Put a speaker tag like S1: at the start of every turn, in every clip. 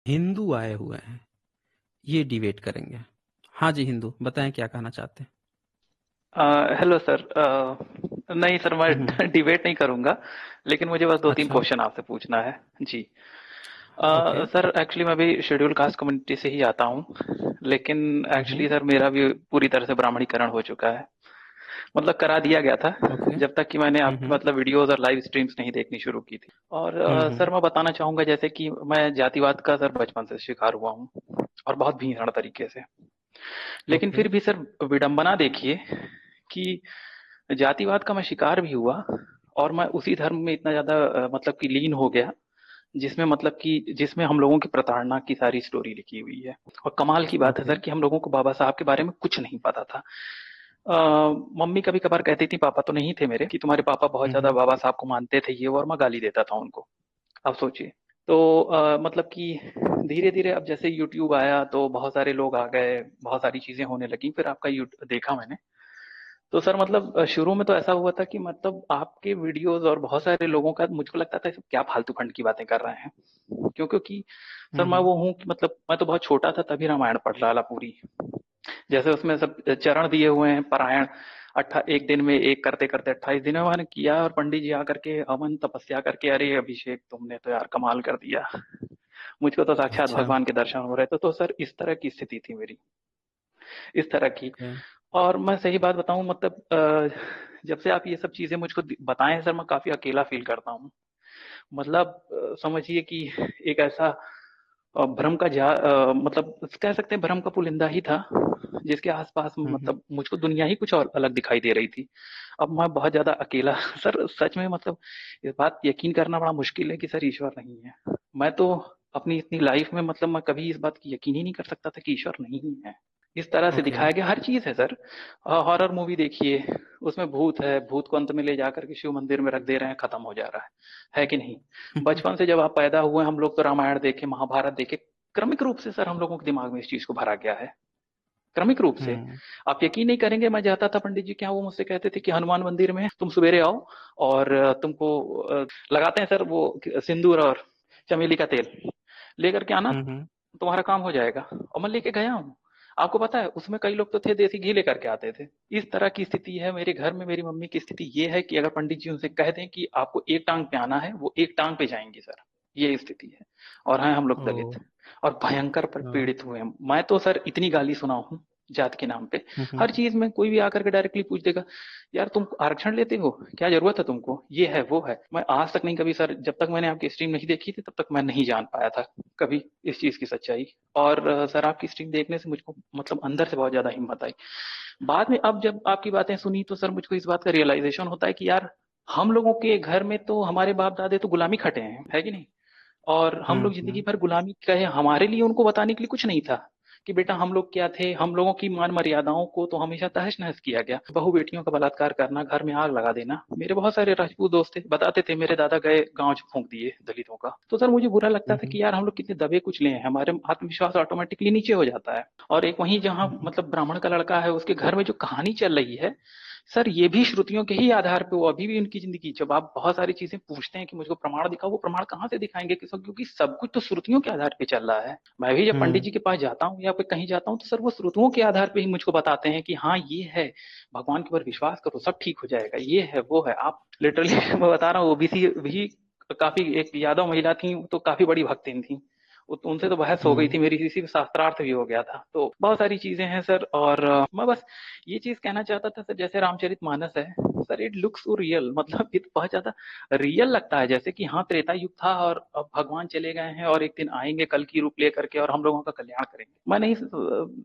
S1: हिंदू आए हुए हैं, ये डिबेट करेंगे। हाँ जी, हिंदू बताएं क्या कहना चाहते हैं।
S2: Hello sir. नहीं सर,
S1: हम्म।
S2: मैं डिबेट नहीं करूंगा। लेकिन मुझे बस दो तीन
S1: अच्छा।
S2: क्वेश्चन आपसे पूछना है जी।
S1: ओके।
S2: सर एक्चुअली मैं भी शेड्यूल कास्ट कम्युनिटी से ही आता हूँ। लेकिन
S1: हम्म।
S2: एक्चुअली सर मेरा भी पूरी तरह से ब्राह्मणीकरण हो चुका है। मतलब करा दिया गया था
S1: ओके।
S2: जब तक कि मैंने आपके
S1: हम्म।
S2: मतलब वीडियोस और लाइव स्ट्रीम्स नहीं देखनी शुरू की थी। और
S1: हम्म।
S2: सर मैं बताना चाहूंगा जैसे कि मैं जातिवाद का सर बचपन से शिकार हुआ हूँ, और बहुत भीषण तरीके से। लेकिन
S1: ओके।
S2: फिर भी सर विडंबना देखिए कि जातिवाद का मैं शिकार भी हुआ, और मैं उसी धर्म में इतना ज्यादा मतलब कि लीन हो गया, जिसमें मतलब कि जिसमें हम लोगों की प्रताड़ना की सारी स्टोरी लिखी हुई है। और कमाल की बात है
S1: ओके।
S2: सर कि हम लोगों को बाबा साहब के बारे में कुछ नहीं पता था। मम्मी कभी कभार कहती थी, पापा तो नहीं थे मेरे, कि तुम्हारे पापा बहुत ज्यादा
S1: हम्म।
S2: बाबा साहब को मानते थे ये वो, और मैं गाली देता था उनको। अब सोचिए। तो मतलब कि धीरे धीरे अब जैसे यूट्यूब आया तो बहुत सारे लोग आ गए, बहुत सारी चीजें होने लगी, फिर आपका देखा मैंने। तो सर मतलब शुरू में तो ऐसा हुआ था कि मतलब आपके वीडियोस और बहुत सारे लोगों का मुझको लगता था ये सब क्या फालतू फंड की बातें कर रहे हैं। क्योंकि सर मैं
S1: हम्म।
S2: वो हूँ कि मतलब मैं तो बहुत छोटा था तभी रामायण पढ़ डाला पूरी। जैसे उसमें सब चरण दिए हुए हैं, पारायण अट्ठा एक दिन में एक करते करते 28 दिन में मैंने किया, और पंडित जी आकर के हवन तपस्या करके, अरे अभिषेक तुमने तो यार कमाल कर दिया। मुझको तो साक्षात
S1: अच्छा।
S2: भगवान के दर्शन हो रहे थे। तो सर इस तरह की स्थिति थी मेरी, इस तरह की।
S1: ओके।
S2: और मैं सही बात बताऊं मतलब जब से आप ये सब चीजें मुझको बताएं सर, मैं काफी अकेला फील करता हूँ। मतलब समझिए कि एक ऐसा भ्रम का मतलब कह सकते हैं भ्रम का पुलिंदा ही था, जिसके आसपास में
S1: हम्म।
S2: मतलब मुझको दुनिया ही कुछ और अलग दिखाई दे रही थी। अब मैं बहुत ज्यादा अकेला सर सच में मतलब इस बात यकीन करना बड़ा मुश्किल है कि सर ईश्वर नहीं है। मैं तो अपनी इतनी लाइफ में मतलब मैं कभी इस बात की यकीन ही नहीं कर सकता था कि ईश्वर नहीं है। इस तरह से
S1: ओके।
S2: दिखाया गया हर चीज है सर। हॉरर मूवी देखिए, उसमें भूत है, भूत को अंत में ले जाकर के शिव मंदिर में रख दे रहे हैं, खत्म हो जा रहा है कि नहीं। बचपन से जब आप पैदा हुए, हम लोग तो रामायण देखे, महाभारत देखे। क्रमिक रूप से सर हम लोगों के दिमाग में इस चीज को भरा गया है, क्रमिक रूप से।
S1: हम्म।
S2: आप यकीन नहीं करेंगे, मैं जाता था पंडित जी के यहाँ, वो मुझसे कहते थे कि हनुमान मंदिर में तुम सवेरे आओ, और तुमको लगाते हैं सर वो सिंदूर और चमेली का तेल लेकर के आना,
S1: हम्म।
S2: तुम्हारा काम हो जाएगा। और मैं लेके गया हूँ। आपको पता है उसमें कई लोग तो थे देसी घी लेकर के आते थे। इस तरह की स्थिति है मेरे घर में। मेरी मम्मी की स्थिति ये है कि अगर पंडित जी उनसे कह दें कि आपको एक टांग पे आना है, वो एक टांग पे जाएंगी सर। ये स्थिति है। और हैं हम लोग
S1: ओ।
S2: दलित, और भयंकर
S1: ओ।
S2: पीड़ित हुए हैं। मैं तो सर इतनी गाली सुना हूँ जात के नाम पे।
S1: हम्म।
S2: हर चीज में कोई भी आकर के डायरेक्टली पूछ देगा, यार तुम आरक्षण लेते हो, क्या जरूरत है तुमको, ये है वो है। मैं आज तक नहीं कभी सर, जब तक मैंने आपकी स्ट्रीम नहीं देखी थी तब तक मैं नहीं जान पाया था कभी इस चीज की सच्चाई। और सर आपकी स्ट्रीम देखने से मुझको मतलब अंदर से बहुत ज्यादा हिम्मत आई। बाद में अब जब आपकी बातें सुनी तो सर मुझको इस बात का रियलाइजेशन होता है कि यार हम लोगों के घर में तो हमारे बाप दादे तो गुलामी खटे हैं, है कि नहीं। और हम लोग जिंदगी
S1: हम्म।
S2: भर गुलामी कहे, हमारे लिए उनको बताने के लिए कुछ नहीं था कि बेटा हम लोग क्या थे। हम लोगों की मान मर्यादाओं को तो हमेशा तहस नहस किया गया। बहू बेटियों का बलात्कार करना, घर में आग लगा देना। मेरे बहुत सारे राजपूत दोस्त थे, बताते थे मेरे दादा गए गांव फूंक दिए दलितों का। तो सर मुझे बुरा लगता था
S1: हम्म।
S2: कि यार हम लोग कितने दबे कुचले हैं, हमारे आत्मविश्वास ऑटोमेटिकली नीचे हो जाता है। और एक वहीं जहाँ
S1: हम्म।
S2: मतलब ब्राह्मण का लड़का है, उसके घर में जो कहानी चल रही है सर, ये भी श्रुतियों के ही आधार पे, वो अभी भी उनकी जिंदगी। जब आप बहुत सारी चीजें पूछते हैं कि मुझको प्रमाण दिखाओ, वो प्रमाण कहाँ से दिखाएंगे, क्योंकि सब कुछ तो श्रुतियों के आधार पे चल रहा है। मैं भी जब पंडित
S1: हम्म।
S2: जी के पास जाता हूँ या फिर कहीं जाता हूँ तो सर वो श्रुतियों के आधार पे ही मुझको बताते हैं कि हाँ ये है, भगवान के ऊपर विश्वास करो सब ठीक हो जाएगा, ये है वो है। आप लिटरली मैं बता रहा हूँ, ओबीसी भी काफी, एक यादव महिला थी तो काफी बड़ी भक्तिन थी। उनसे तो बहस हो गई
S1: हम्म।
S2: थी मेरी, इसी में शास्त्रार्थ भी हो गया था। तो बहुत सारी चीजें हैं सर। और मैं बस ये चीज कहना चाहता था सर, जैसे रामचरितमानस है sir, it looks so real, मतलब ये तो बहुत ज्यादा रियल लगता है, जैसे कि हाँ त्रेता युग था और अब भगवान चले गए हैं और एक दिन आएंगे कल की रूप लेकर के और हम लोगों का कल्याण करेंगे। मैं नहीं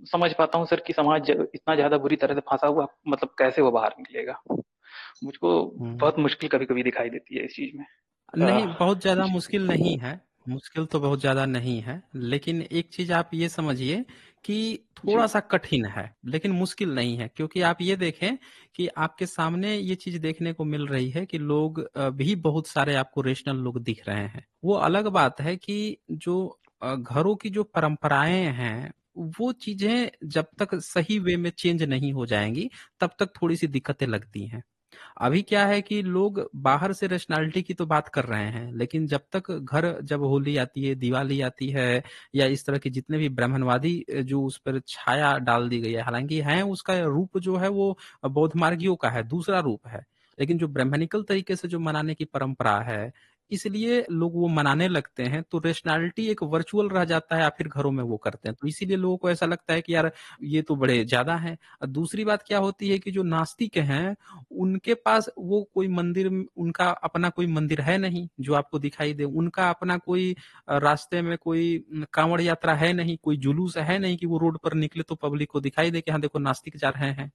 S2: समझ पाता हूँ सर कि समाज इतना ज्यादा बुरी तरह से फंसा हुआ, मतलब कैसे वो बाहर निकलेगा। मुझको
S1: हम्म।
S2: बहुत मुश्किल कभी कभी दिखाई देती है इस चीज में।
S1: नहीं, बहुत ज़्यादा
S2: जी।
S1: मुश्किल नहीं है। मुश्किल तो बहुत ज़्यादा नहीं है, लेकिन एक चीज़ आप ये समझिए कि
S2: जी।
S1: थोड़ा-सा कठिन है, लेकिन मुश्किल नहीं है। क्योंकि आप ये देखें कि आपके सामने ये चीज़ देखने को मिल रही है कि लोग भी बहुत सारे आपको रेशनल लोग दिख रहे हैं। वो अलग बात है कि जो घरों की जो परंपराएं हैं, वो चीज़ें जब तक सही वे में चेंज नहीं हो जाएंगी, तब तक थोड़ी सी दिक्कतें लगती हैं। अभी क्या है कि लोग बाहर से रैशनैलिटी की तो बात कर रहे हैं, लेकिन जब तक घर, जब होली आती है, दिवाली आती है, या इस तरह के जितने भी ब्राह्मणवादी जो उस पर छाया डाल दी गई है, हालांकि है उसका रूप जो है वो बौद्ध मार्गियों का है, दूसरा रूप है, लेकिन जो ब्राह्मणिकल तरीके से जो मनाने की परंपरा है, इसलिए लोग वो मनाने लगते हैं, तो रेशनैलिटी एक वर्चुअल रह जाता है, या फिर घरों में वो करते हैं, तो इसीलिए लोगों को ऐसा लगता है कि यार ये तो बड़े ज्यादा है। और दूसरी बात क्या होती है कि जो नास्तिक हैं, उनके पास वो कोई मंदिर, उनका अपना कोई मंदिर है नहीं जो आपको दिखाई दे, उनका अपना कोई रास्ते में कोई कांवड़ यात्रा है नहीं, कोई जुलूस है नहीं कि वो रोड पर निकले तो पब्लिक को दिखाई दे कि हाँ देखो नास्तिक जा रहे हैं।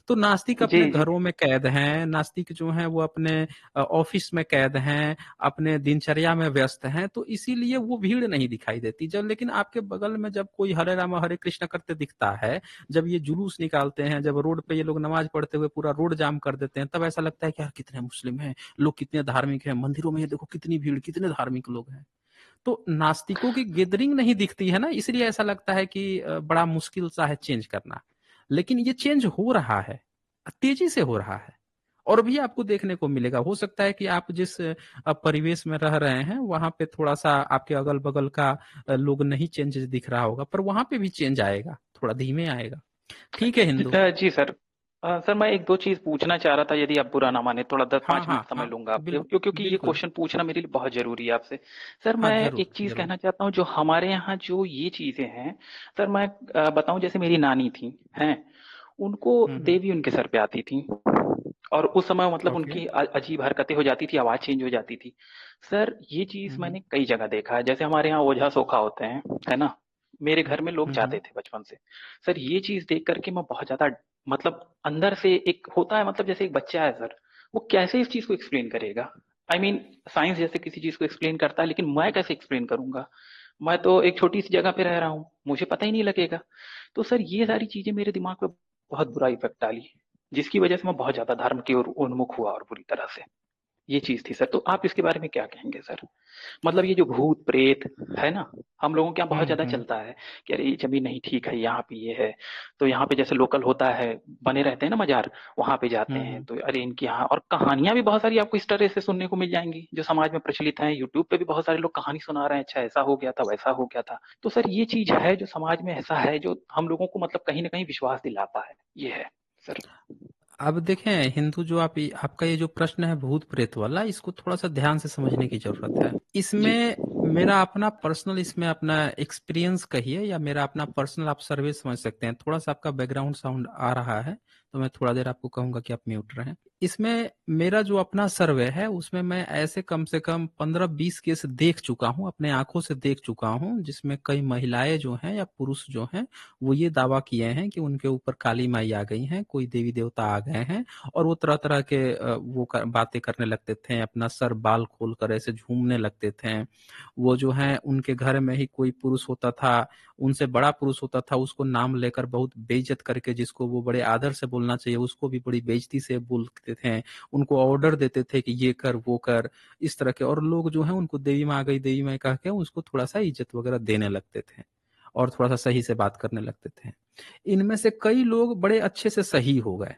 S1: तो नास्तिक
S2: जी
S1: अपने
S2: जी।
S1: घरों में कैद हैं, नास्तिक जो हैं वो अपने ऑफिस में कैद हैं, अपने दिनचर्या में व्यस्त हैं, तो इसीलिए वो भीड़ नहीं दिखाई देती। जब लेकिन आपके बगल में जब कोई हरे राम हरे कृष्ण करते दिखता है, जब ये जुलूस निकालते हैं, जब रोड पे ये लोग नमाज पढ़ते हुए पूरा रोड जाम कर देते हैं, तब ऐसा लगता है कि यार कितने मुस्लिम हैं, लोग कितने धार्मिक हैं, मंदिरों में ये देखो कितनी भीड़, कितने धार्मिक लोग हैं। तो नास्तिकों की गैदरिंग नहीं दिखती है ना, इसलिए ऐसा लगता है कि बड़ा मुश्किल सा है चेंज करना। लेकिन ये चेंज हो रहा है, तेजी से हो रहा है, और भी आपको देखने को मिलेगा। हो सकता है कि आप जिस परिवेश में रह रहे हैं वहां पे थोड़ा सा आपके अगल बगल का लोग नहीं चेंज दिख रहा होगा, पर वहां पे भी चेंज आएगा, थोड़ा धीमे आएगा। ठीक है हिंदू।
S2: जी सर। सर मैं एक दो चीज पूछना चाह रहा था, यदि आप बुरा ना माने, थोड़ा दस
S1: हाँ
S2: पाँच
S1: हाँ
S2: मिनट समय
S1: हाँ,
S2: लूंगा आपसे, क्योंकि ये
S1: बिल्कुल।
S2: क्वेश्चन पूछना मेरे लिए बहुत जरूरी है आपसे। सर
S1: हाँ
S2: मैं
S1: जरूर
S2: एक चीज
S1: जरूर।
S2: कहना चाहता हूँ, जो हमारे यहाँ जो ये चीजें हैं, सर मैं बताऊं, जैसे मेरी नानी थी हैं, उनको
S1: हम्म।
S2: देवी उनके सर पे आती थी, और उस समय मतलब
S1: ओके।
S2: उनकी अजीब हरकतें हो जाती थी, आवाज चेंज हो जाती थी। सर ये चीज
S1: हम्म
S2: मैंने कई जगह देखा है, जैसे हमारे यहाँ ओझा सोखा होते हैं, है ना, मेरे घर में लोग जाते
S1: हम्म।
S2: थे बचपन से। सर ये चीज देख करके मैं बहुत ज्यादा, मतलब अंदर से एक होता है, मतलब जैसे एक बच्चा है सर, वो कैसे इस चीज को एक्सप्लेन करेगा। आई मीन साइंस जैसे किसी चीज को एक्सप्लेन करता है, लेकिन मैं कैसे एक्सप्लेन करूंगा। मैं तो एक छोटी सी जगह पे रह रहा हूँ, मुझे पता ही नहीं लगेगा। तो सर ये सारी चीजें मेरे दिमाग पे बहुत बुरा इफेक्ट डाली, जिसकी वजह से मैं बहुत ज्यादा धर्म की ओर उन्मुख हुआ, और बुरी तरह से। ये चीज थी सर, तो आप इसके बारे में क्या कहेंगे सर। मतलब ये जो भूत प्रेत है ना, हम लोगों के यहाँ बहुत ज्यादा
S1: हम्म।
S2: चलता है कि अरे ये जमीन नहीं ठीक है, यहाँ पे ये है, तो यहाँ पे जैसे लोकल होता है, बने रहते हैं ना मजार, वहां पे जाते हैं,
S1: हम्म।
S2: तो अरे इनके यहाँ, और कहानियां भी बहुत सारी आपको इस तरह से सुनने को मिल जाएंगी जो समाज में प्रचलित है। यूट्यूब पे भी बहुत सारे लोग कहानी सुना रहे हैं, अच्छा ऐसा हो गया था, वैसा हो गया था। तो सर ये चीज है जो समाज में ऐसा है, जो हम लोगों को मतलब कहीं ना कहीं विश्वास दिलाता है, ये है सर।
S1: अब देखें हिंदू, जो आपका ये जो प्रश्न है भूत प्रेत वाला, इसको थोड़ा सा ध्यान से समझने की जरूरत है।
S2: जी
S1: इसमें मेरा अपना पर्सनल, इसमें अपना एक्सपीरियंस कहिए या मेरा अपना पर्सनल आप सर्वे समझ सकते हैं। थोड़ा सा आपका बैकग्राउंड साउंड आ रहा है, तो मैं थोड़ा देर आपको कहूंगा कि आप म्यूट रहें। इसमें मेरा जो अपना सर्वे है उसमें मैं ऐसे कम से कम 15-20 केस देख चुका हूं, अपने आंखों से देख चुका हूं, जिसमें कई महिलाएं जो हैं या पुरुष जो हैं वो ये दावा किए हैं कि उनके ऊपर काली माई आ गई हैं, कोई देवी देवता आ गए हैं, और वो तरह तरह के बातें करने लगते थे, अपना सर बाल खोल कर ऐसे झूमने लगते थे। वो जो है उनके घर में ही कोई पुरुष होता था, उनसे बड़ा पुरुष होता था, उसको नाम लेकर बहुत बेइज्जत करके, जिसको वो बड़े आदर से बोलना चाहिए उसको भी बड़ी बेइज्जती से बोलते थे, उनको ऑर्डर देते थे कि ये कर वो कर, इस तरह के। और लोग जो है उनको देवी माँ आ गई, देवी माँ कह के उसको थोड़ा सा इज्जत वगैरह देने लगते थे, और थोड़ा सा सही से बात करने लगते थे। इनमें से कई लोग बड़े अच्छे से सही हो गए,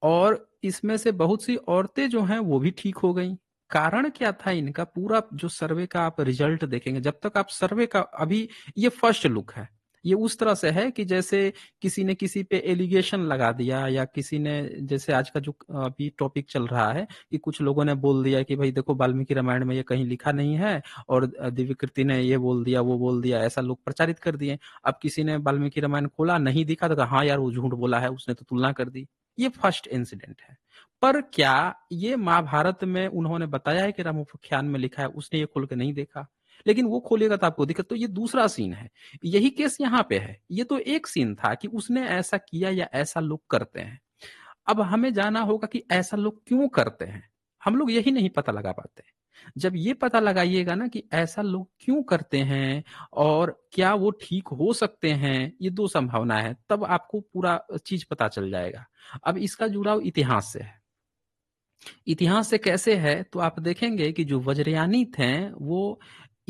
S1: और इसमें से बहुत सी औरतें जो हैं वो भी ठीक हो गई। कारण क्या था इनका? पूरा जो सर्वे का आप रिजल्ट देखेंगे, जब तक आप सर्वे का, अभी ये फर्स्ट लुक है, ये उस तरह से है कि जैसे किसी ने किसी पे एलिगेशन लगा दिया, या किसी ने, जैसे आज का जो अभी टॉपिक चल रहा है कि कुछ लोगों ने बोल दिया कि भाई देखो वाल्मीकि रामायण में ये कहीं लिखा नहीं है, और दिव्यकृति ने ये बोल दिया वो बोल दिया, ऐसा लोग प्रचारित कर दिए। अब किसी ने वाल्मीकि रामायण खोला, नहीं दिखा, तो कहा हाँ यार वो झूठ बोला है, उसने तो तुलना कर दी। ये फर्स्ट इंसिडेंट है। पर क्या ये महाभारत में उन्होंने बताया है कि रामोपाख्यान में लिखा है? उसने ये खोल के नहीं देखा, लेकिन वो खोलेगा तो आपको दिक्कत। तो ये दूसरा सीन है, यही केस यहाँ पे है। ये तो एक सीन था कि उसने ऐसा किया या ऐसा लोग करते हैं। अब हमें जाना होगा कि ऐसा लोग क्यों करते हैं। हम लोग यही नहीं पता लगा पाते। जब ये पता लगाइएगा ना कि ऐसा लोग क्यों करते हैं और क्या वो ठीक हो सकते हैं, ये दो संभावना है, तब आपको पूरा चीज पता चल जाएगा। अब इसका जुड़ाव इतिहास से है। इतिहास से कैसे है? तो आप देखेंगे कि जो वज्रयानी थे वो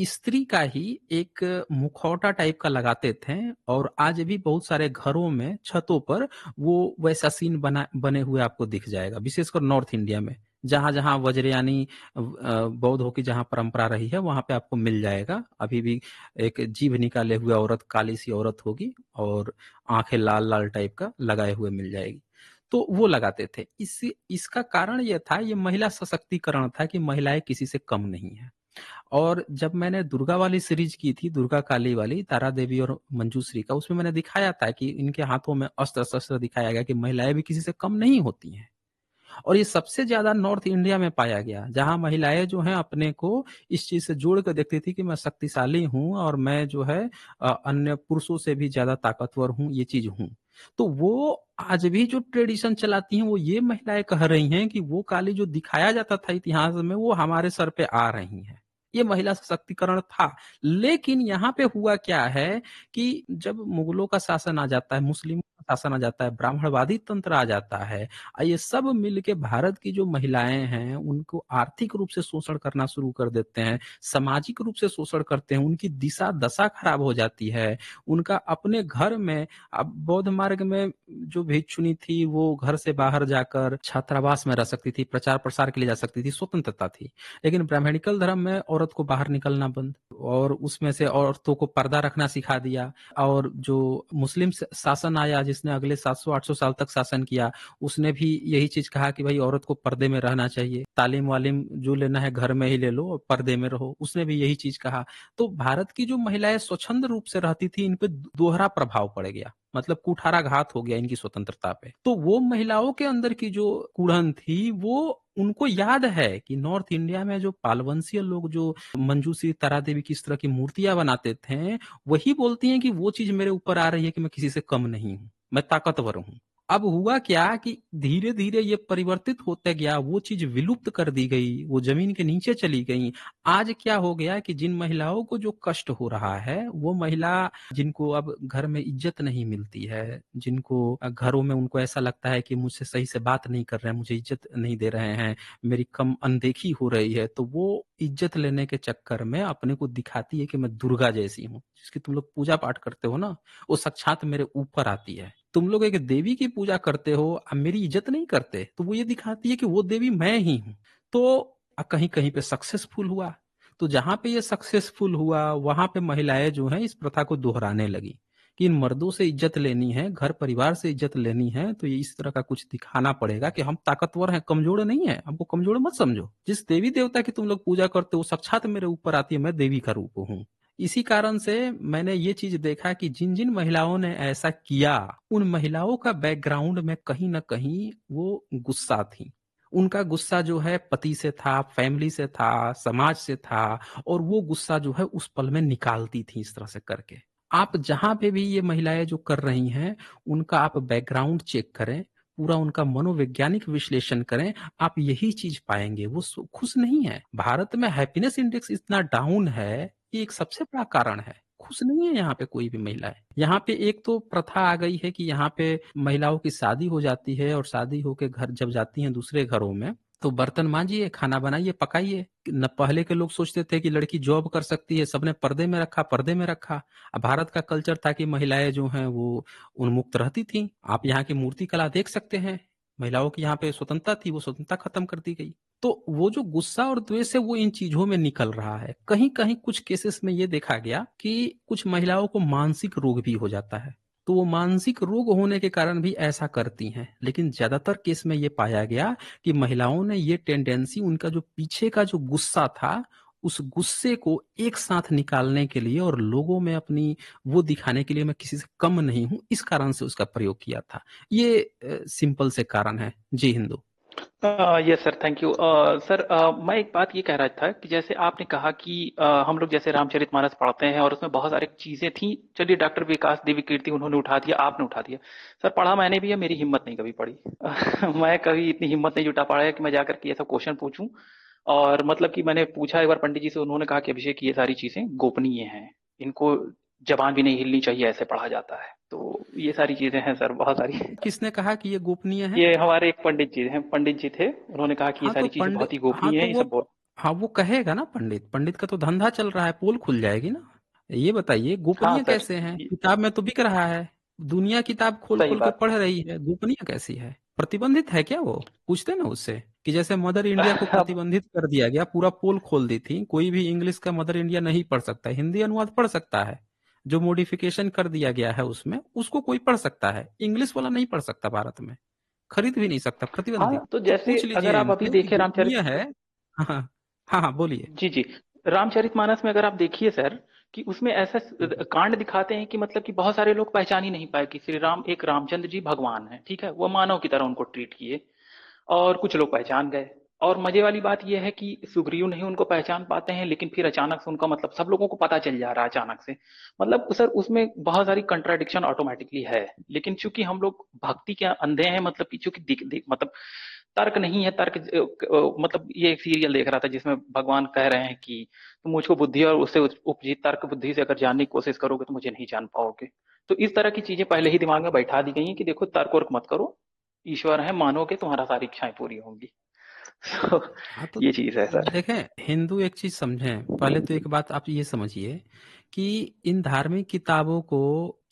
S1: स्त्री का ही एक मुखौटा टाइप का लगाते थे, और आज भी बहुत सारे घरों में छतों पर वो वैसा सीन बने हुए आपको दिख जाएगा, विशेषकर नॉर्थ इंडिया में। जहां जहां वज्रयानी बौद्धों की जहां परंपरा रही है वहां पे आपको मिल जाएगा अभी भी। एक जीभ निकाले हुए औरत, काली सी औरत होगी, और आंखें लाल लाल टाइप का लगाए हुए मिल जाएगी। तो वो लगाते थे। इसका कारण ये था, ये महिला सशक्तिकरण था कि महिलाएं किसी से कम नहीं है। और जब मैंने दुर्गा वाली सीरीज की थी, दुर्गा काली वाली, तारा देवी और मंजूश्री का, उसमें मैंने दिखाया था कि इनके हाथों में अस्त्र शस्त्र दिखाया गया कि महिलाएं भी किसी से कम नहीं होती हैं। और ये सबसे ज्यादा नॉर्थ इंडिया में पाया गया, जहां महिलाएं जो हैं अपने को इस चीज से जोड़ कर देखती थी कि मैं शक्तिशाली हूं, और मैं जो है अन्य पुरुषों से भी ज्यादा ताकतवर हूं, ये चीज हूं। तो वो आज भी जो ट्रेडिशन चलाती हैं, वो ये महिलाएं कह रही हैं कि वो काली जो दिखाया जाता था इतिहास में, वो हमारे सर पे आ रही है। ये महिला सशक्तिकरण था। लेकिन यहाँ पे हुआ क्या है कि जब मुगलों का शासन आ जाता है, मुस्लिमों का शासन आ जाता है, ब्राह्मणवादी तंत्र आ जाता है, ये सब मिलके भारत की जो महिलाएं हैं उनको आर्थिक रूप से शोषण करना शुरू कर देते हैं, सामाजिक रूप से शोषण करते हैं, उनकी दिशा दशा खराब हो जाती है। उनका अपने घर में, अब बौद्ध मार्ग में जो भिक्षुनी थी वो घर से बाहर जाकर छात्रावास में रह सकती थी, प्रचार प्रसार के लिए जा सकती थी, स्वतंत्रता थी। लेकिन ब्राह्मणिकल धर्म में औरत को बाहर निकलना बंद, और उसमें से औरतों को पर्दा रखना सिखा दिया। और जो मुस्लिम शासन आया, जिसने अगले 700-800 साल तक शासन किया, उसने भी यही चीज कहा कि भाई औरत को पर्दे में रहना चाहिए, तालीम वालीम जो लेना है घर में ही ले लो और पर्दे में रहो, उसने भी यही चीज कहा। तो भारत की जो महिलाएं स्वच्छंद रूप से रहती थी, इन पे दोहरा प्रभाव पड़ गया, मतलब कुठाराघात हो गया इनकी स्वतंत्रता पे। तो वो महिलाओं के अंदर की जो कुड़न थी, वो उनको याद है कि नॉर्थ इंडिया में जो पालवंशीय लोग जो मंजूश्री, तारा देवी की इस तरह की मूर्तियां बनाते थे, वही बोलती हैं कि वो चीज मेरे ऊपर आ रही है कि मैं किसी से कम नहीं हूं, मैं ताकतवर हूं। अब हुआ क्या कि धीरे धीरे ये परिवर्तित होते गया, वो चीज विलुप्त कर दी गई, वो जमीन के नीचे चली गई। आज क्या हो गया कि जिन महिलाओं को जो कष्ट हो रहा है, वो महिला जिनको अब घर में इज्जत नहीं मिलती है, जिनको घरों में उनको ऐसा लगता है कि मुझसे सही से बात नहीं कर रहे हैं, मुझे इज्जत नहीं दे रहे हैं, मेरी कम अनदेखी हो रही है, तो वो इज्जत लेने के चक्कर में अपने को दिखाती है कि मैं दुर्गा जैसी हूँ। जिसकी तुम लोग पूजा पाठ करते हो ना, वो साक्षात मेरे ऊपर आती है। तुम लोग एक देवी की पूजा करते हो, अब मेरी इज्जत नहीं करते, तो वो ये दिखाती है कि वो देवी मैं ही हूं। तो कहीं कहीं पे सक्सेसफुल हुआ। तो जहां पे ये सक्सेसफुल हुआ, वहां पे महिलाएं जो हैं इस प्रथा को दोहराने लगी कि इन मर्दों से इज्जत लेनी है, घर परिवार से इज्जत लेनी है, तो ये इस तरह का कुछ दिखाना पड़ेगा कि हम ताकतवर हैं, कमजोर नहीं है, हमको कमजोर मत समझो। जिस देवी देवता की तुम लोग पूजा करते हो, साक्षात मेरे ऊपर आती है, मैं देवी का रूप हूँ। इसी कारण से मैंने ये चीज देखा कि जिन जिन महिलाओं ने ऐसा किया, उन महिलाओं का बैकग्राउंड में कहीं ना कहीं वो गुस्सा थी। उनका गुस्सा जो है पति से था, फैमिली से था, समाज से था, और वो गुस्सा जो है उस पल में निकालती थी इस तरह से करके। आप जहां पे भी ये महिलाएं जो कर रही हैं, उनका आप बैकग्राउंड चेक करें, पूरा उनका मनोवैज्ञानिक विश्लेषण करें, आप यही चीज पाएंगे, वो खुश नहीं है। भारत में हैप्पीनेस इंडेक्स इतना डाउन है, ये एक सबसे बड़ा कारण है। खुश नहीं है यहाँ पे कोई भी महिला है। यहाँ पे एक तो प्रथा आ गई है कि यहाँ पे महिलाओं की शादी हो जाती है, और शादी होके घर जब जाती हैं दूसरे घरों में, तो बर्तन मांजिए, खाना बनाइए, पकाइए। न पहले के लोग सोचते थे कि लड़की जॉब कर सकती है, सबने पर्दे में रखा, पर्दे में रखा। अब भारत का कल्चर था कि महिलाएं जो हैं वो उन्मुक्त रहती थी। आप यहाँ की मूर्ति कला देख सकते हैं, महिलाओं की यहाँ पे स्वतंत्रता थी, वो स्वतंत्रता खत्म कर दी गई। तो वो जो गुस्सा और द्वेष है, वो इन चीजों में निकल रहा है। कहीं कहीं कुछ केसेस में ये देखा गया कि कुछ महिलाओं को मानसिक रोग भी हो जाता है, तो वो मानसिक रोग होने के कारण भी ऐसा करती हैं। लेकिन ज्यादातर केस में ये पाया गया कि महिलाओं ने ये टेंडेंसी, उनका जो पीछे का जो गुस्सा था, उस गुस्से को एक साथ निकालने के लिए और लोगों में अपनी वो दिखाने के लिए मैं किसी से कम नहीं हूं, इस कारण से उसका प्रयोग किया था। ये सिंपल से कारण है। जी Hindu.
S2: Yes sir, thank you. Sir, मैं एक बात ये कह रहा था कि जैसे आपने कहा कि हम लोग जैसे रामचरितमानस पढ़ते हैं और उसमें बहुत सारी चीजें थी। चलिए, डॉक्टर विकास देवी कीर्ति उन्होंने उठा दिया, आपने उठा दिया। सर, पढ़ा मैंने भी है, मेरी हिम्मत नहीं कभी पड़ी। मैं कभी इतनी हिम्मत नहीं जुटा पाया कि मैं जाकर के ये सब क्वेश्चन पूछूं। और मतलब कि मैंने पूछा एक बार पंडित जी से, उन्होंने कहा कि अभिषेक, ये सारी चीजें गोपनीय हैं, इनको जबान भी नहीं हिलनी चाहिए, ऐसे पढ़ा जाता है। तो ये सारी चीजें हैं सर, बहुत सारी।
S1: किसने कहा कि ये गोपनीय है?
S2: ये हमारे एक पंडित जी हैं, पंडित जी थे, उन्होंने कहा कि ये
S1: हाँ तो
S2: सारी चीजें
S1: पंडित,
S2: बहुत ही
S1: हाँ
S2: गोपनीय
S1: तो
S2: है, ये
S1: वो
S2: सब बहुत।
S1: हाँ वो कहेगा ना, पंडित पंडित का तो धंधा चल रहा है, पोल खुल जाएगी ना। ये बताइए
S2: हाँ
S1: गोपनीय
S2: सर,
S1: कैसे है, किताब में तो बिक रहा है, दुनिया किताब खोल
S2: सही
S1: खोल के
S2: बात।
S1: पढ़ रही है, गोपनीय कैसी है? प्रतिबंधित है क्या वो? पूछते ना उससे कि जैसे मदर इंडिया को
S2: अब
S1: प्रतिबंधित कर दिया गया, पूरा पोल खोल दी थी, कोई भी इंग्लिश का मदर इंडिया नहीं पढ़ सकता, हिंदी अनुवाद पढ़ सकता है, जो मॉडिफिकेशन कर दिया गया है उसमें उसको कोई पढ़ सकता है, इंग्लिश वाला नहीं पढ़ सकता भारत में, खरीद भी नहीं सकता, प्रतिबंधित।
S2: हाँ, तो
S1: तो
S2: जैसे
S1: पूछ
S2: अगर
S1: लीजिए
S2: आप अभी
S1: इनसे कि
S2: देखें
S1: गोपनीय
S2: रामचरित,
S1: है। हाँ हाँ हाँ हाँ, बोलिए।
S2: जी, जी। रामचरितमानस में अगर आप देखिए सर, कि उसमें ऐसा
S1: हम्म,
S2: कांड दिखाते हैं कि मतलब कि बहुत सारे लोग पहचान ही नहीं पाए कि श्री राम एक रामचंद्र जी भगवान हैं, ठीक है? वो मानव की तरह उनको ट्रीट किए, और कुछ लोग पहचान गए। और मजे वाली बात यह है कि सुग्रीव नहीं उनको पहचान पाते हैं, लेकिन फिर अचानक से उनका मतलब सब लोगों को पता चल जा रहा है अचानक से। मतलब सर उसमें बहुत सारी कंट्राडिक्शन ऑटोमेटिकली है, लेकिन चूंकि हम लोग भक्ति के अंधे हैं, मतलब कि चूंकि मतलब तर्क नहीं है, तर्क मतलब ये एक सीरियल देख रहा था जिसमें भगवान कह रहे हैं कि तुम मुझको बुद्धि और उससे उपजी तर्क बुद्धि से अगर जानने की कोशिश करोगे तो मुझे नहीं जान पाओगे। तो इस तरह की चीजें पहले ही दिमाग में बैठा दी गई हैं कि देखो तर्क वर्क मत करो, ईश्वर है, मानोगे तुम्हारा सारी इच्छाएं पूरी होंगी। तो
S1: हाँ तो
S2: ये चीज है सर।
S1: देखें, हिंदू एक चीज समझें, पहले तो एक बात आप ये समझिए कि इन धार्मिक किताबों को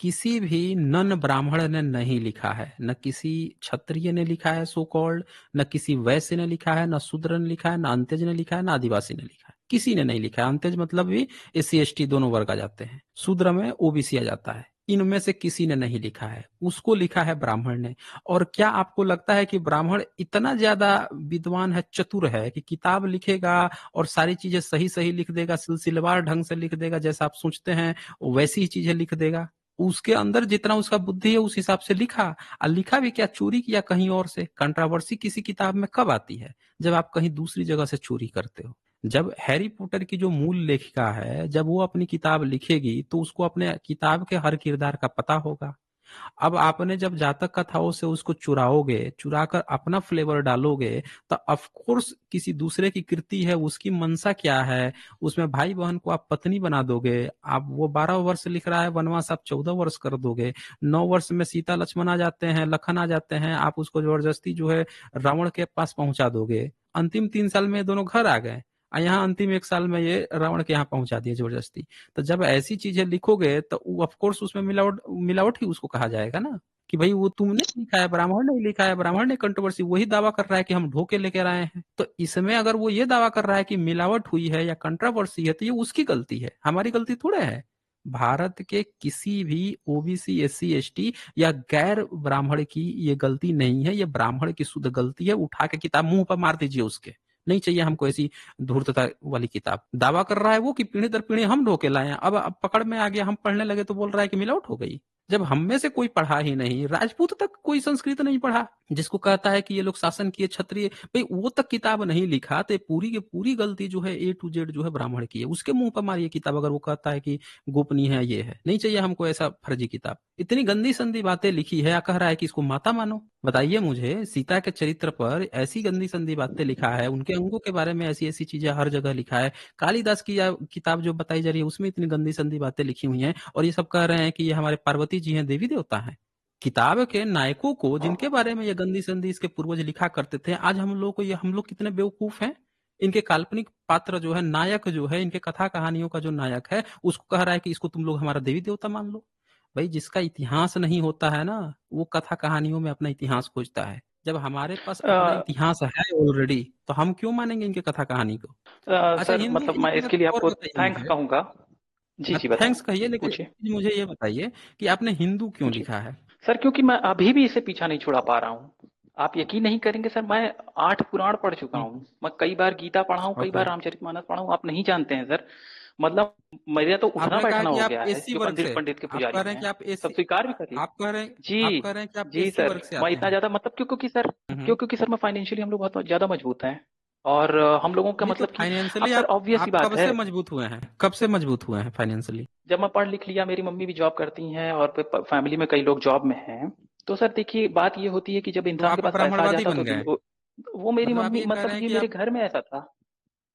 S1: किसी भी नन ब्राह्मण ने नहीं लिखा है, न किसी क्षत्रिय ने लिखा है सो कॉल्ड, न किसी वैश्य ने लिखा है, न शूद्र ने लिखा है, न अंत्यज ने लिखा है, न आदिवासी ने लिखा है, किसी ने नहीं लिखा है। अंत्यज मतलब भी SC ST दोनों वर्ग आ जाते हैं, शूद्र में OBC आ जाता है, इनमें से किसी ने नहीं लिखा है, उसको लिखा है ब्राह्मण ने। और क्या आपको लगता है कि ब्राह्मण इतना ज्यादा विद्वान है, चतुर है कि किताब लिखेगा और सारी चीजें सही सही लिख देगा, सिलसिलेवार ढंग से लिख देगा, जैसा आप सोचते हैं वैसी ही चीजें लिख देगा? उसके अंदर जितना उसका बुद्धि है उस हिसाब से लिखा। और लिखा भी क्या, चोरी किया कहीं और से? कंट्रोवर्सी किसी किताब में कब आती है? जब आप कहीं दूसरी जगह से चोरी करते हो। जब हैरी पॉटर की जो मूल लेखिका है, जब वो अपनी किताब लिखेगी तो उसको अपने किताब के हर किरदार का पता होगा। अब आपने जब जातक कथाओं से उसको चुराओगे, चुरा कर अपना फ्लेवर डालोगे, तो ऑफ कोर्स किसी दूसरे की कृति है, उसकी मंशा क्या है, उसमें भाई बहन को आप पत्नी बना दोगे। आप वो 12 वर्ष लिख रहा है वनवास, आप 14 वर्ष कर दोगे। 9 वर्ष में सीता लक्ष्मण आ जाते हैं, लखन आ जाते हैं, आप उसको जबरदस्ती जो है रावण के पास पहुंचा दोगे। अंतिम 3 साल में ये दोनों घर आ गए, और यहाँ अंतिम 1 साल में ये रावण के यहाँ पहुंचा दिए जबरदस्ती। तो जब ऐसी चीजें लिखोगे तो ऑफ कोर्स उसमें मिलावट मिलावट ही उसको कहा जाएगा ना, कि भाई वो तुमने लिखा है, ब्राह्मण ने लिखा है, ब्राह्मण ने कंट्रोवर्सी वही दावा कर रहा है कि हम ढोके लेकर आए हैं। तो इसमें अगर वो ये दावा कर रहा है कि मिलावट हुई है या कंट्रोवर्सी है, तो ये उसकी गलती है, हमारी गलती थोड़े है। भारत के किसी भी OBC SC ST या गैर ब्राह्मण की ये गलती नहीं है, ये ब्राह्मण की शुद्ध गलती है। उठा के किताब मुंह पर मार दीजिए उसके, नहीं चाहिए हमको ऐसी धूर्तता वाली किताब। दावा कर रहा है वो कि पीढ़ी दर पीढ़ी हम ढोके लाए हैं, अब पकड़ में आ गया, हम पढ़ने लगे तो बोल रहा है कि मिलावट हो गई। जब हम में से कोई पढ़ा ही नहीं, राजपूत तक कोई संस्कृत नहीं पढ़ा, जिसको कहता है कि ये लोग शासन किए क्षत्रिय, भाई वो तक किताब नहीं लिखा, तो पूरी की पूरी गलती जो है A to Z जो है ब्राह्मण की है। उसके मुंह पर मारिए किताब, अगर वो कहता है कि गोपनीय है, ये है, नहीं चाहिए हमको ऐसा फर्जी किताब। इतनी गंदी संदी बातें लिखी है, या कह रहा है कि इसको माता मानो। बताइए मुझे, सीता के चरित्र पर ऐसी गंदी संदी बातें लिखा है, उनके अंगों के बारे में ऐसी ऐसी चीजें हर जगह लिखा है। कालिदास की किताब जो बताई जा रही है उसमें इतनी गंदी संदी बातें लिखी हुई हैं, और ये सब कह रहे हैं कि ये हमारे पार्वती जी हैं, देवी देवता हैं। किताब के नायकों को, जिनके बारे में ये गंदी संदी इसके पूर्वज लिखा करते थे, आज हम लोग को, ये हम लोग कितने बेवकूफ हैं। इनके काल्पनिक पात्र जो है, नायक जो है, इनके कथा कहानियों का जो नायक है, उसको कह रहा है कि इसको तुम लोग हमारा देवी देवता मान लो। भाई जिसका इतिहास नहीं होता है ना, वो कथा कहानियों में अपना इतिहास खोजता है। जब हमारे पास अपना
S2: अ,
S1: इतिहास है ऑलरेडी, तो हम क्यों मानेंगे इनके कथा कहानी को? अच्छा,
S2: सर
S1: हिंदू
S2: मतलब
S1: जी
S2: मैं
S1: की
S2: इसके
S1: एक
S2: लिए
S1: और
S2: आपको
S1: बताइए
S2: थैंक्स
S1: मुझे।
S2: कहूंगा। जी, जी, बताएं,
S1: थैंक्स कहिए, लेकिन एक
S2: पूछिए।
S1: चीज मुझे ये बताइए कि आपने हिंदू क्यों
S2: जी।
S1: लिखा है?
S2: सर क्योंकि मैं अभी भी इसे पीछा नहीं छुड़ा पा रहा हूँ। आप यकीन नहीं करेंगे सर, मैं 8 पुराण पढ़ चुका
S1: हम्म,
S2: हूँ। मैं कई बार गीता पढ़ा हूँ, कई
S1: ओके।
S2: बार रामचरितमानस पढ़ा हूँ, आप नहीं जानते हैं सर। मतलब मेरा तो उठना
S1: आपने कहा
S2: बैठना
S1: कि
S2: हो
S1: आप
S2: गया है,
S1: SC
S2: जो
S1: वर्ग
S2: पंडित
S1: से,
S2: पंडित के
S1: आप
S2: पुजारी
S1: कह रहे हैं
S2: हैं।
S1: कि आप
S2: सब
S1: एससी,
S2: स्वीकार भी करिए।
S1: आप कह रहे हैं, आप कह
S2: जी,
S1: रहे हैं कि आप
S2: जी
S1: SC
S2: सर,
S1: वर्ग से
S2: मैं
S1: आते
S2: इतना
S1: हैं।
S2: ज़्यादा मतलब
S1: हम्म।
S2: क्योंकि सर मैं फाइनेंशियली हम लोग बहुत ज़्यादा मजबूत हैं। और हम लोगों का
S1: नहीं तो
S2: मतलब कि अब
S1: फाइनेंशियली
S2: सर
S1: आप
S2: ऑब्वियस सी
S1: आप
S2: बात
S1: कब
S2: है,
S1: से मजबूत हुए हैं, कब से मजबूत हुए हैं फाइनेंशियली?
S2: जब मैं पढ़ लिख लिया, मेरी मम्मी भी जॉब करती हैं और फिर फैमिली में कई लोग जॉब में हैं। तो सर देखिए बात ये होती है कि जब
S1: तो
S2: इंसान के
S1: आप
S2: पास पैसा आ
S1: ब्राह्मणवादी
S2: जाता है
S1: बन
S2: तो
S1: गए?
S2: वो मेरी
S1: मतलब आप
S2: मम्मी,
S1: ये कह रहे
S2: मतलब
S1: हैं
S2: ये
S1: कि
S2: मेरे
S1: आप,
S2: घर में ऐसा था।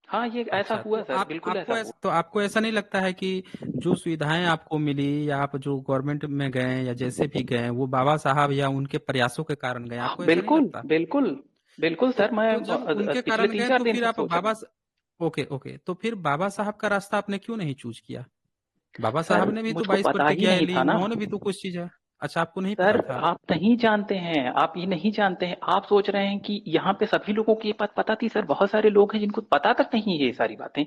S2: हाँ, ये ऐसा
S1: अच्छा,
S2: हुआ
S1: तो
S2: सर,
S1: आप
S2: बिल्कुल ऐसा
S1: आपको
S2: हुआ।
S1: ऐसा, तो आपको ऐसा नहीं लगता है कि जो सुविधाएं आपको मिली, या आप जो गवर्नमेंट में गए या जैसे भी गए, वो बाबा साहब या उनके प्रयासों के कारण गए?
S2: हाँ,
S1: आपको ऐसा नहीं
S2: बिल्कुल,
S1: लगता?
S2: बिल्कुल, बिल्कुल
S1: तो
S2: सर, मैं
S1: तो जब उनके
S2: पिछले
S1: कारण गए
S2: 3-4
S1: तो
S2: दिन
S1: फिर
S2: से
S1: आप
S2: सोच रहा
S1: बाबा,
S2: हूँ।
S1: ओके ओके, तो फिर बाबा साहब का रास्ता आपने क्यों नहीं चूज किया? बाबा
S2: सर
S1: साहब ने भी तो
S2: मुझको
S1: 22
S2: पता ही
S1: प्रतिज्ञाएं
S2: नहीं
S1: ली,
S2: था ना।
S1: उन्होंने भी तो कुछ चीज है। अच्छा, आपको नहीं
S2: सर
S1: पता था?
S2: आप नहीं जानते हैं, आप ये नहीं जानते हैं, आप सोच रहे हैं कि यहाँ पे सभी लोगों को ये बात पता थी। सर बहुत सारे लोग हैं जिनको पता तक नहीं है ये सारी बातें।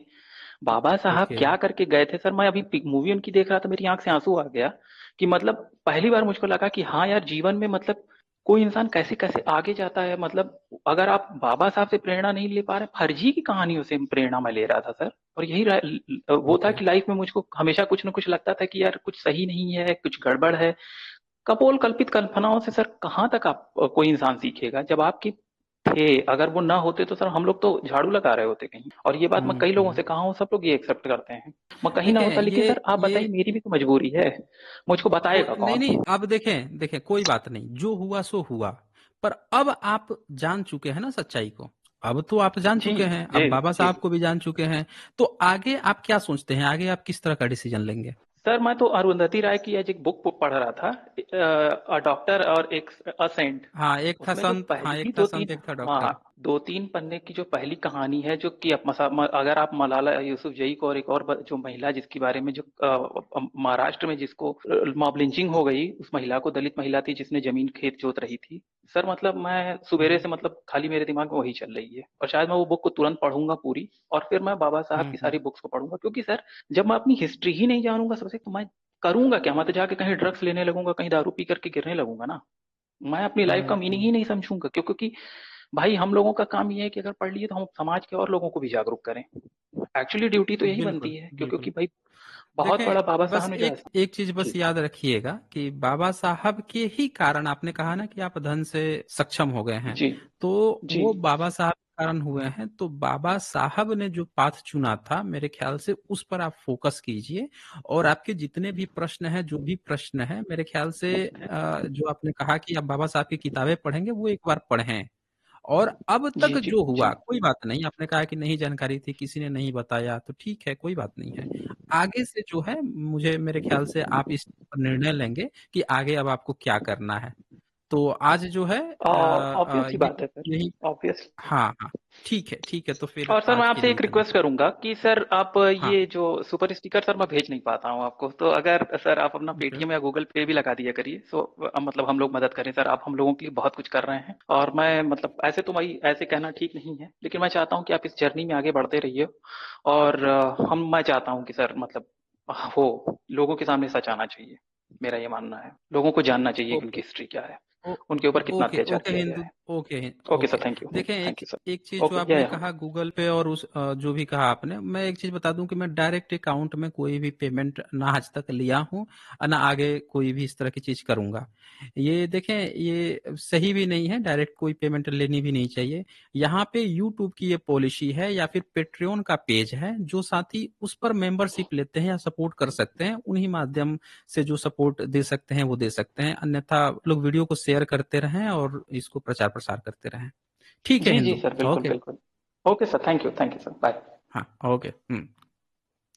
S2: बाबा साहब
S1: ओके
S2: क्या करके गए थे सर, मैं अभी मूवी उनकी देख रहा था, मेरी आंख से आंसू आ गया कि मतलब पहली बार मुझको लगा कि हाँ यार, जीवन में मतलब कोई इंसान कैसे कैसे आगे जाता है। मतलब अगर आप बाबा साहब से प्रेरणा नहीं ले पा रहे, फर्जी की कहानियों से प्रेरणा मैं ले रहा था सर। और यही वो था
S1: ओके।
S2: कि लाइफ में मुझको हमेशा कुछ ना कुछ लगता था कि यार कुछ सही नहीं है, कुछ गड़बड़ है। कपोल कल्पित कल्पनाओं से सर कहाँ तक आप कोई इंसान सीखेगा। जब आपकी थे, अगर वो ना होते तो सर हम लोग तो झाड़ू लगा रहे होते कहीं। और ये बात मैं कई लोगों
S1: हम्म।
S2: से कहा हूँ, सब लोग ये एक्सेप्ट करते हैं। मैं कहीं ना
S1: देखें
S2: होता, लेकिन सर आप
S1: ये
S2: बताइए, मेरी भी तो मजबूरी है। मुझको बताएगा
S1: नहीं
S2: कौन?
S1: नहीं, अब देखें देखें, कोई बात नहीं, जो हुआ सो हुआ। पर अब आप जान चुके हैं ना सच्चाई को। अब तो आप जान
S2: जी
S1: चुके हैं,
S2: जी
S1: अब बाबा
S2: जी।
S1: साहब को भी जान चुके हैं। तो आगे आप क्या सोचते हैं, आगे आप किस तरह का डिसीजन लेंगे?
S2: सर मैं तो अरुंधति राय की आज एक बुक पढ़ रहा था, डॉक्टर और एक असेंट।
S1: हाँ, एक था
S2: उसमें जो
S1: संत, हाँ
S2: पहली
S1: एक था
S2: दो
S1: संत,
S2: तीन,
S1: एक था
S2: हाँ
S1: डॉक्टर।
S2: 2-3 पन्ने की जो पहली कहानी है, जो कि अगर आप मलाला यूसुफजई को, और एक और जो महिला जिसके बारे में जो महाराष्ट्र में जिसको मॉब लिंचिंग हो गई, उस महिला को, दलित महिला थी जिसने जमीन खेत जोत रही थी। सर मतलब मैं सुबेरे
S1: हम्म
S2: से मतलब खाली मेरे दिमाग में वही चल रही है, और शायद मैं वो बुक को तुरंत पढ़ूंगा पूरी, और फिर मैं बाबा साहब की
S1: हम्म।
S2: सारी बुक्स को पढ़ूंगा। क्योंकि सर जब मैं अपनी हिस्ट्री ही नहीं जानूंगा सबसे, तो मैं करूंगा क्या? मैं तो जाके कहीं ड्रग्स लेने लगूंगा, कहीं दारू पी करके गिरने लगूंगा ना। मैं अपनी लाइफ का मीनिंग ही
S1: हम्म।
S2: नहीं समझूंगा। क्योंकि भाई हम लोगों का काम ये है कि अगर पढ़ लिए तो हम समाज के और लोगों को भी जागरूक करें। एक्चुअली ड्यूटी तो यही बनती
S1: बिल्कुल
S2: है,
S1: बिल्कुल।
S2: क्योंकि भाई बहुत बड़ा बाबा
S1: देखें, बस
S2: साहब ने जो
S1: एक
S2: ऐसा।
S1: एक चीज बस
S2: जी
S1: याद रखिएगा कि बाबा साहब के ही कारण, आपने कहा ना कि आप धन से सक्षम हो गए हैं,
S2: जी
S1: तो
S2: जी
S1: वो बाबा साहब के कारण हुए हैं। तो बाबा साहब ने जो पाथ चुना था, मेरे ख्याल से उस पर आप फोकस कीजिए। और आपके जितने भी प्रश्न हैं, जो भी प्रश्न है, मेरे ख्याल से जो आपने कहा कि आप बाबा साहब की किताबें पढ़ेंगे, वो एक बार पढ़ें। और अब
S2: जी
S1: तक
S2: जी
S1: जो
S2: जी।
S1: हुआ कोई बात नहीं, आपने कहा कि नहीं जानकारी थी, किसी ने नहीं बताया, तो ठीक है, कोई बात नहीं है। आगे से जो है, मुझे मेरे ख्याल से आप इस पर निर्णय लेंगे कि आगे अब आपको क्या करना है। तो आज जो है
S2: ऑब्वियस सी
S1: ये
S2: बात है सर,
S1: यही।
S2: ऑब्वियस।
S1: हाँ हाँ, ठीक है, तो फिर
S2: और सर मैं
S1: आज के
S2: आपसे
S1: लिए
S2: एक
S1: इतना ही।
S2: रिक्वेस्ट करूंगा कि सर आप
S1: हाँ।
S2: ये जो सुपर स्टिकर सर मैं भेज नहीं पाता हूँ आपको, तो अगर सर आप अपना
S1: ओके
S2: पेटीएम या गूगल पे भी लगा दिया करिए, सो मतलब हम लोग मदद करें सर। आप हम लोगों के लिए बहुत कुछ कर रहे हैं, और मैं मतलब ऐसे तो भाई ऐसे कहना ठीक नहीं है, लेकिन मैं चाहता हूँ कि आप इस जर्नी में आगे बढ़ते रहिए। और मैं चाहता हूँ कि सर मतलब हो लोगों के सामने सच आना चाहिए। मेरा ये मानना है, लोगों को जानना चाहिए कि उनकी
S1: ओके
S2: हिस्ट्री क्या है,
S1: ओ,
S2: उनके ऊपर कितना
S1: ओके
S2: अत्याचार
S1: ओके
S2: किया गया
S1: हिंदू।
S2: है। Okay sir,
S1: okay.
S2: Thank you.
S1: देखें,
S2: थैंक
S1: एक
S2: यू सर।
S1: एक चीज जो
S2: ओके
S1: आपने
S2: या
S1: कहा गूगल पे, और उस जो भी कहा आपने, मैं एक चीज बता दूं कि मैं डायरेक्ट अकाउंट में कोई भी पेमेंट ना आज तक लिया हूं, और ना आगे कोई भी इस तरह की चीज करूंगा। ये देखें, ये सही भी नहीं है, डायरेक्ट कोई पेमेंट लेनी भी नहीं चाहिए। यहाँ पे यूट्यूब की ये पॉलिसी है, या फिर पेट्रियन का पेज है, जो साथी उस पर मेंबरशिप लेते हैं या सपोर्ट कर सकते हैं, उन्हीं माध्यम से जो सपोर्ट दे सकते हैं वो दे सकते हैं। अन्यथा लोग वीडियो को शेयर करते रहें और इसको प्रचार प्रसार करते रहें। ठीक है
S2: जी जी
S1: हिंदू।
S2: सर, बिल्कुल
S1: ओके।
S2: बिल्कुल। Okay sir, thank you sir, bye.
S1: हाँ। ओके।